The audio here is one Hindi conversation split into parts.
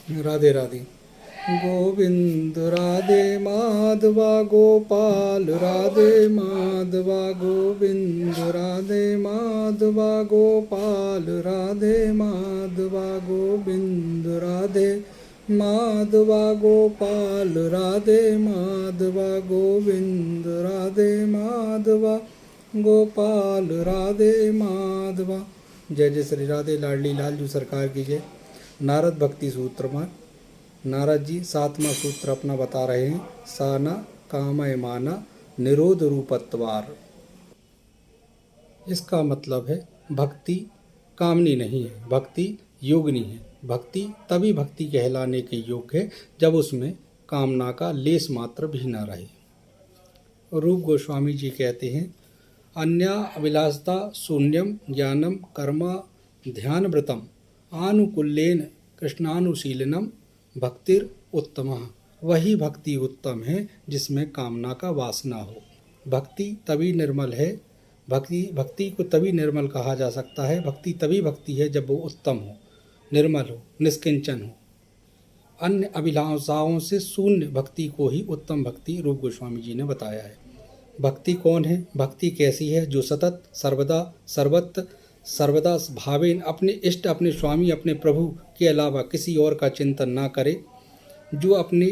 राधे राधे। गोविंद राधे माधवा गोपाल राधे माधवा गोविंद राधे माधवा गोपाल राधे माधवा गोविंद राधे माधवा गोपाल राधे माधवा गोविंद राधे माधवा गोपाल राधे माधवा। जय जय श्री राधे लाडली लालजू सरकार की जय। नारद भक्ति सूत्र में नारद जी 7वां सूत्र अपना बता रहे हैं। साना कामय माना निरोध रूपत्वार। इसका मतलब है भक्ति कामनी नहीं है, भक्ति योगनी है। भक्ति तभी भक्ति कहलाने के योग्य है जब उसमें कामना का लेस मात्र भी न रहे। रूप गोस्वामी जी कहते हैं, अन्या अभिलाषता शून्यम ज्ञानम कर्मा ध्यान व्रतम आनुकूल्येन कृष्णानुशीलनम भक्तिर उत्तमः। वही भक्ति उत्तम है जिसमें कामना का वासना हो। भक्ति तभी निर्मल है, भक्ति को तभी निर्मल कहा जा सकता है। भक्ति तभी भक्ति है जब वो उत्तम हो, निर्मल हो, निष्किंचन हो। अन्य अभिलाषाओं से शून्य भक्ति को ही उत्तम भक्ति रूप गोस्वामी जी ने बताया है। भक्ति कौन है? भक्ति कैसी है? जो सतत सर्वदा सर्वत्र सर्वदा भावेन अपने इष्ट, अपने स्वामी, अपने प्रभु के अलावा किसी और का चिंतन ना करे, जो अपने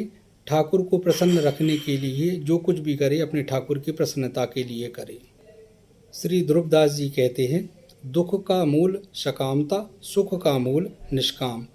ठाकुर को प्रसन्न रखने के लिए जो कुछ भी करे अपने ठाकुर की प्रसन्नता के लिए करे। श्री ध्रुवदास जी कहते हैं, दुख का मूल सकामता, सुख का मूल निष्काम,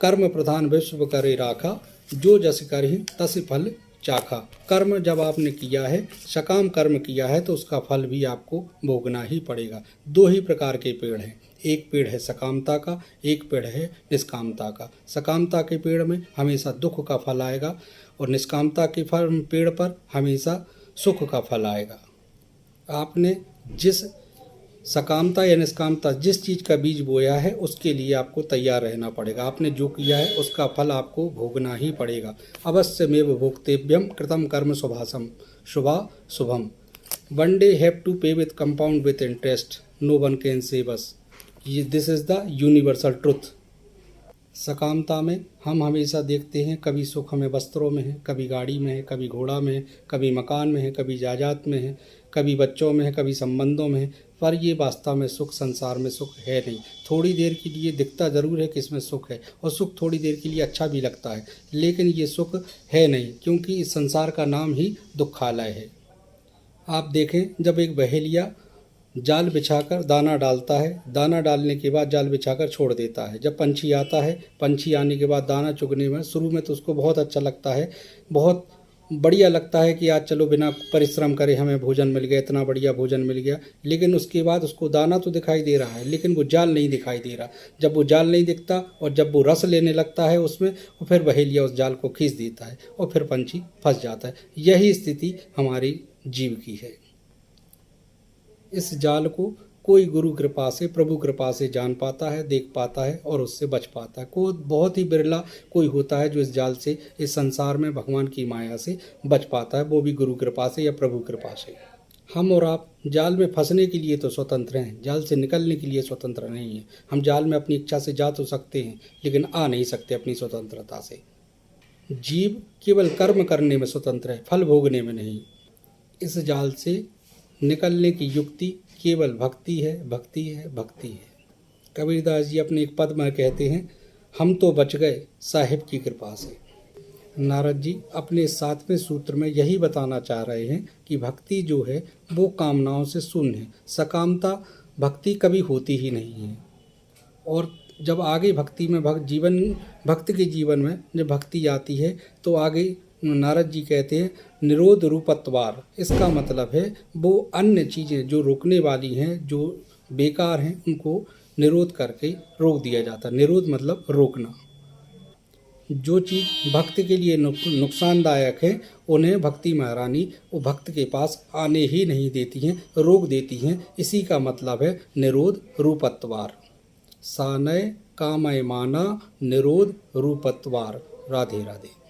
कर्म प्रधान विश्व करे राखा, जो जस करहि तस फल चाखा। कर्म जब आपने किया है, सकाम कर्म किया है, तो उसका फल भी आपको भोगना ही पड़ेगा। दो ही प्रकार के पेड़ हैं, एक पेड़ है सकामता का, एक पेड़ है निष्कामता का। सकामता के पेड़ में हमेशा दुख का फल आएगा और निष्कामता के पेड़ पर हमेशा सुख का फल आएगा। आपने जिस सकामता या निष्कामता जिस चीज़ का बीज बोया है उसके लिए आपको तैयार रहना पड़ेगा। आपने जो किया है उसका फल आपको भोगना ही पड़ेगा। अवश्यमेव भोक्तव्यम कृतम कर्म शुभासम शुभा शुभम। One day have to pay with compound with interest, no one can save us. This is the universal truth. सकामता में हम हमेशा देखते हैं, कभी सुख हमें वस्त्रों में है, कभी गाड़ी में है, कभी घोड़ा में है, कभी मकान में है, कभी जायदाद में है, कभी बच्चों में है, कभी संबंधों में है। पर ये वास्तव में सुख संसार में सुख है नहीं। थोड़ी देर के लिए दिखता ज़रूर है कि इसमें सुख है और सुख थोड़ी देर के लिए अच्छा भी लगता है, लेकिन ये सुख है नहीं, क्योंकि इस संसार का नाम ही दुखालय है। आप देखें, जब एक बहेलिया जाल बिछाकर दाना डालता है, दाना डालने के बाद जाल बिछाकर छोड़ देता है। जब पंछी आता है, पंछी आने के बाद दाना चुगने में शुरू में तो उसको बहुत अच्छा लगता है, बहुत बढ़िया लगता है कि आज चलो बिना परिश्रम करे हमें भोजन मिल गया, इतना बढ़िया भोजन मिल गया। लेकिन उसके बाद उसको दाना तो दिखाई दे रहा है, लेकिन वो जाल नहीं दिखाई दे रहा। जब वो जाल नहीं दिखता और जब वो रस लेने लगता है उसमें, और फिर बहेलिया उस जाल को खींच देता है और फिर पंछी फंस जाता है। यही स्थिति हमारी जीव की है। इस जाल को कोई गुरु कृपा से, प्रभु कृपा से जान पाता है, देख पाता है और उससे बच पाता है। कोई बहुत ही बिरला कोई होता है जो इस जाल से, इस संसार में भगवान की माया से बच पाता है, वो भी गुरु कृपा से या प्रभु कृपा से। हम और आप जाल में फंसने के लिए तो स्वतंत्र हैं, जाल से निकलने के लिए स्वतंत्र नहीं हैं। हम जाल में अपनी इच्छा से जा तो सकते हैं, लेकिन आ नहीं सकते अपनी स्वतंत्रता से। जीव केवल कर्म करने में स्वतंत्र है, फल भोगने में नहीं। इस जाल से निकलने की युक्ति केवल भक्ति है, भक्ति है, भक्ति है। कबीरदास जी अपने एक पद में कहते हैं, हम तो बच गए साहिब की कृपा से। नारद जी अपने 7वें सूत्र में यही बताना चाह रहे हैं कि भक्ति जो है वो कामनाओं से शून्य है। सकामता भक्ति कभी होती ही नहीं है। और जब आगे भक्ति में भक्त के जीवन में जब भक्ति आती है तो आगे नारद जी कहते हैं निरोध रूपत्वार। इसका मतलब है वो अन्य चीज़ें जो रोकने वाली हैं, जो बेकार हैं, उनको निरोध करके रोक दिया जाता है। निरोध मतलब रोकना। जो चीज़ भक्त के लिए नुकसानदायक है उन्हें भक्ति महारानी वो भक्त के पास आने ही नहीं देती हैं, रोक देती हैं। इसी का मतलब है निरोध रूपत्वार। सानय कामय माना निरोध रूपत्वार। राधे राधे।